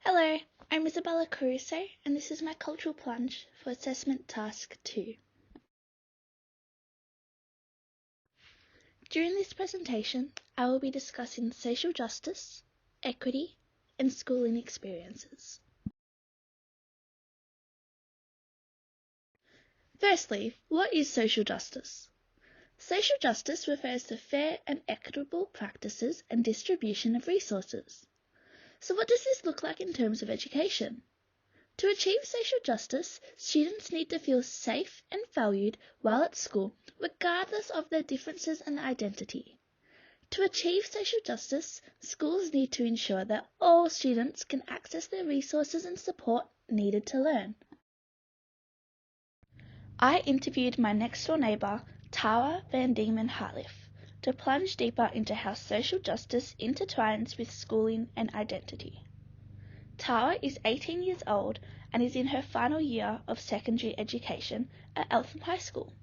Hello, I'm Isabella Caruso, and this is my cultural plunge for assessment task 2. During this presentation, I will be discussing social justice, equity, and schooling experiences. Firstly, what is social justice? Social justice refers to fair and equitable practices and distribution of resources. So what does this look like in terms of education? To achieve social justice, students need to feel safe and valued while at school, regardless of their differences and identity. To achieve social justice, schools need to ensure that all students can access the resources and support needed to learn. I interviewed my next-door neighbour, Tara Van Diemen Hartliff, to plunge deeper into how social justice intertwines with schooling and identity. Tara is 18 years old and is in her final year of secondary education at Eltham High School.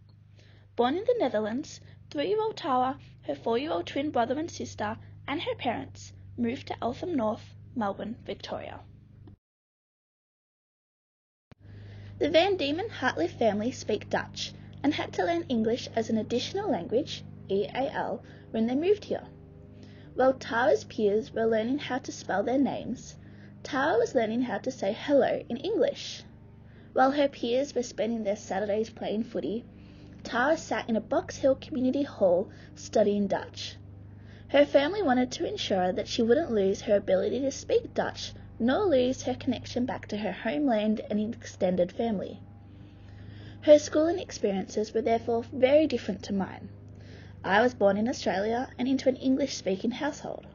Born in the Netherlands, 3-year-old Tara, her 4-year-old twin brother and sister, and her parents moved to Eltham North, Melbourne, Victoria. The Van Diemen Hartliff family speak Dutch and had to learn English as an additional language, EAL, when they moved here. While Tara's peers were learning how to spell their names, Tara was learning how to say hello in English. While her peers were spending their Saturdays playing footy, Tara sat in a Box Hill Community Hall studying Dutch. Her family wanted to ensure that she wouldn't lose her ability to speak Dutch, nor lose her connection back to her homeland and extended family. Her schooling experiences were therefore very different to mine. I was born in Australia and into an English-speaking household.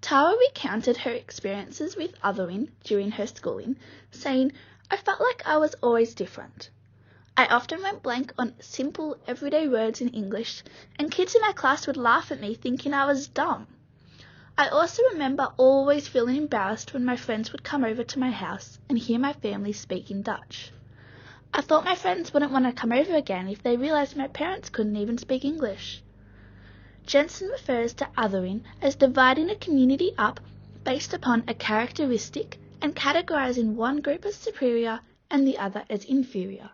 Tara recounted her experiences with othering during her schooling, saying, "I felt like I was always different. I often went blank on simple, everyday words in English, and kids in my class would laugh at me thinking I was dumb. I also remember always feeling embarrassed when my friends would come over to my house and hear my family speaking Dutch. I thought my friends wouldn't want to come over again if they realised my parents couldn't even speak English." Jensen refers to othering as dividing a community up based upon a characteristic and categorizing one group as superior and the other as inferior.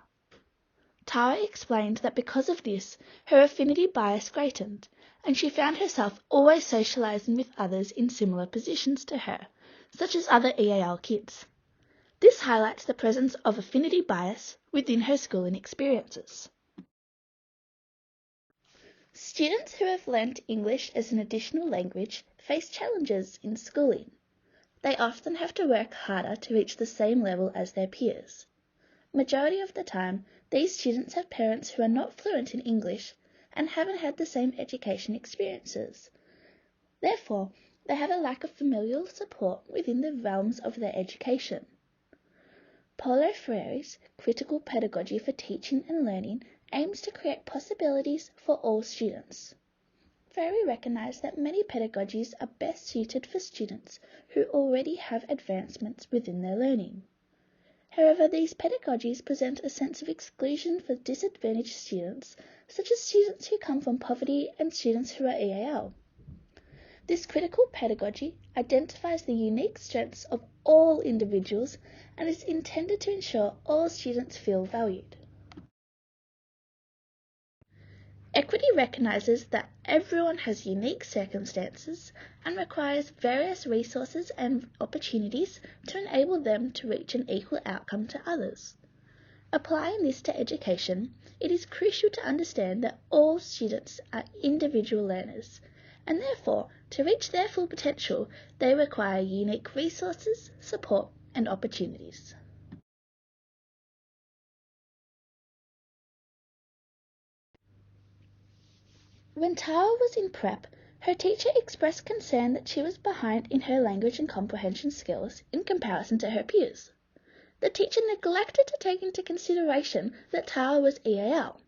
Tara explained that because of this, her affinity bias greatened, and she found herself always socializing with others in similar positions to her, such as other EAL kids. This highlights the presence of affinity bias within her schooling experiences. Students who have learnt English as an additional language face challenges in schooling. They often have to work harder to reach the same level as their peers. Majority of the time, these students have parents who are not fluent in English and haven't had the same education experiences. Therefore, they have a lack of familial support within the realms of their education. Paulo Freire's critical pedagogy for teaching and learning aims to create possibilities for all students. Freire recognised that many pedagogies are best suited for students who already have advancements within their learning. However, these pedagogies present a sense of exclusion for disadvantaged students, such as students who come from poverty and students who are EAL. This critical pedagogy identifies the unique strengths of all individuals and is intended to ensure all students feel valued. Equity recognises that everyone has unique circumstances and requires various resources and opportunities to enable them to reach an equal outcome to others. Applying this to education, it is crucial to understand that all students are individual learners, and therefore, to reach their full potential, they require unique resources, support, and opportunities. When Tara was in prep, her teacher expressed concern that she was behind in her language and comprehension skills in comparison to her peers. The teacher neglected to take into consideration that Tara was EAL.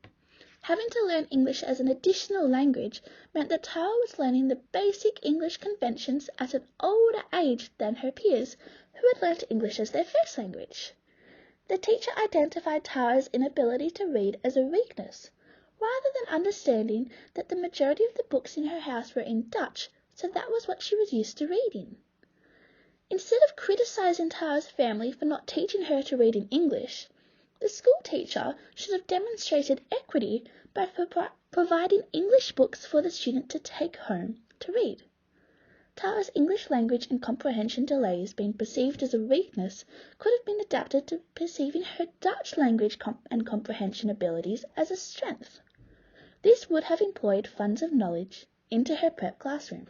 Having to learn English as an additional language meant that Tara was learning the basic English conventions at an older age than her peers who had learnt English as their first language. The teacher identified Tara's inability to read as a weakness, rather than understanding that the majority of the books in her house were in Dutch, so that was what she was used to reading. Instead of criticising Tara's family for not teaching her to read in English, the school teacher should have demonstrated equity by providing English books for the student to take home to read. Tara's English language and comprehension delays being perceived as a weakness could have been adapted to perceiving her Dutch language and comprehension abilities as a strength. This would have employed funds of knowledge into her prep classroom.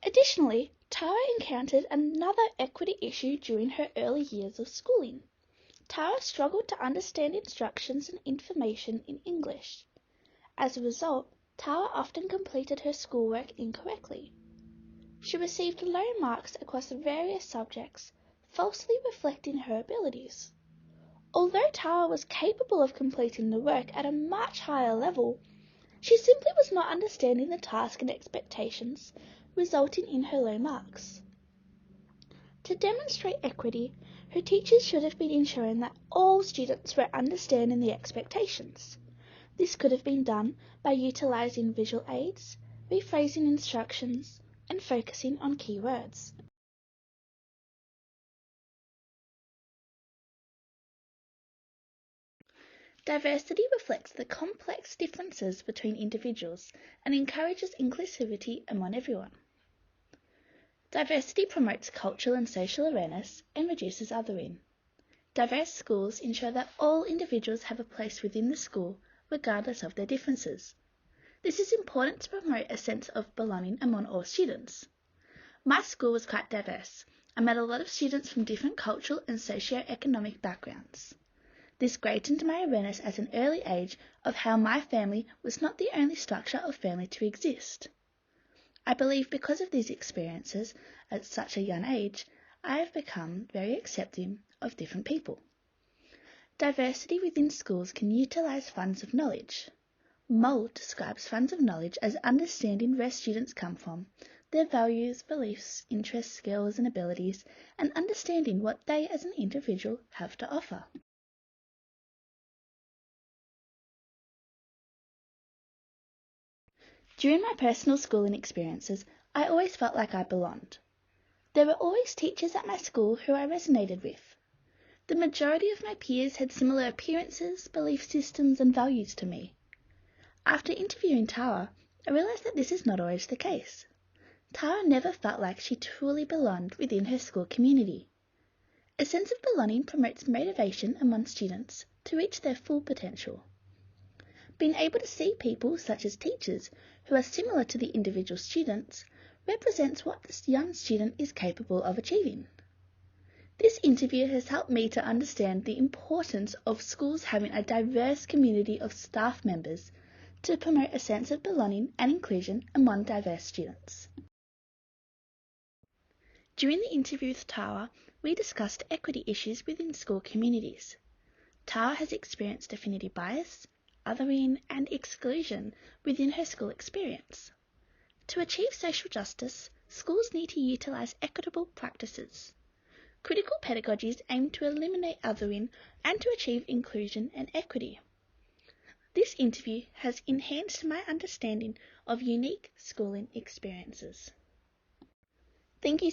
Additionally, Tara encountered another equity issue during her early years of schooling. Tara struggled to understand instructions and information in English. As a result, Tara often completed her schoolwork incorrectly. She received low marks across various subjects, falsely reflecting her abilities. Although Tara was capable of completing the work at a much higher level, she simply was not understanding the task and expectations, resulting in her low marks. To demonstrate equity, her teachers should have been ensuring that all students were understanding the expectations. This could have been done by utilising visual aids, rephrasing instructions, and focusing on key words. Diversity reflects the complex differences between individuals and encourages inclusivity among everyone. Diversity promotes cultural and social awareness and reduces othering. Diverse schools ensure that all individuals have a place within the school, regardless of their differences. This is important to promote a sense of belonging among all students. My school was quite diverse. I met a lot of students from different cultural and socio-economic backgrounds. This greatened my awareness at an early age of how my family was not the only structure of family to exist. I believe because of these experiences at such a young age, I have become very accepting of different people. Diversity within schools can utilise funds of knowledge. Mould describes funds of knowledge as understanding where students come from, their values, beliefs, interests, skills and abilities, and understanding what they as an individual have to offer. During my personal schooling experiences, I always felt like I belonged. There were always teachers at my school who I resonated with. The majority of my peers had similar appearances, belief systems, and values to me. After interviewing Tara, I realised that this is not always the case. Tara never felt like she truly belonged within her school community. A sense of belonging promotes motivation among students to reach their full potential. Being able to see people, such as teachers, who are similar to the individual students, represents what this young student is capable of achieving. This interview has helped me to understand the importance of schools having a diverse community of staff members to promote a sense of belonging and inclusion among diverse students. During the interview with Tara, we discussed equity issues within school communities. Tara has experienced affinity bias, othering, and exclusion within her school experience. To achieve social justice, schools need to utilise equitable practices. Critical pedagogies aim to eliminate othering and to achieve inclusion and equity. This interview has enhanced my understanding of unique schooling experiences. Thank you